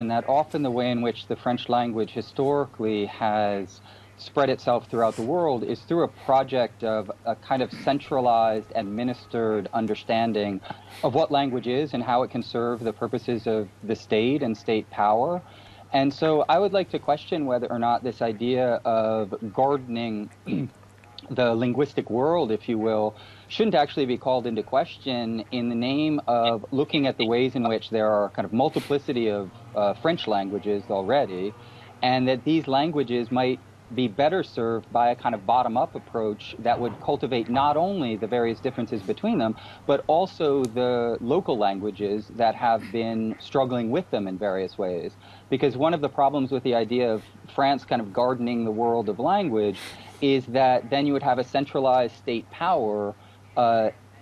and that often the way in which the French language historically has spread itself throughout the world is through a project of a kind of centralized, administered understanding of what language is and how it can serve the purposes of the state and state power. And so I would like to question whether or not this idea of gardening the linguistic world, if you will, shouldn't actually be called into question in the name of looking at the ways in which there are kind of multiplicity of French languages already, and that these languages might be better served by a kind of bottom-up approach that would cultivate not only the various differences between them, but also the local languages that have been struggling with them in various ways. Because one of the problems with the idea of France kind of gardening the world of language is that then you would have a centralized state power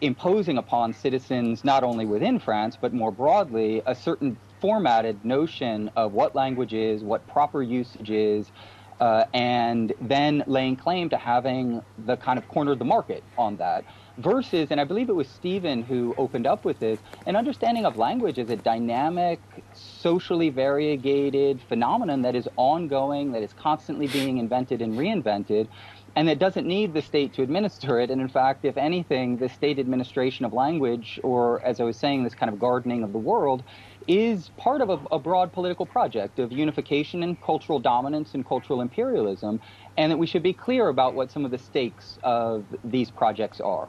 imposing upon citizens, not only within France, but more broadly, a certain formatted notion of what language is, what proper usage is, and then laying claim to having the kind of corner of the market on that. Versus, and I believe it was Stephen who opened up with this, an understanding of language as a dynamic, socially variegated phenomenon that is ongoing, that is constantly being invented and reinvented, and that doesn't need the state to administer it. And in fact, if anything, the state administration of language, or as I was saying, this kind of gardening of the world, is part of a broad political project of unification and cultural dominance and cultural imperialism, and that we should be clear about what some of the stakes of these projects are.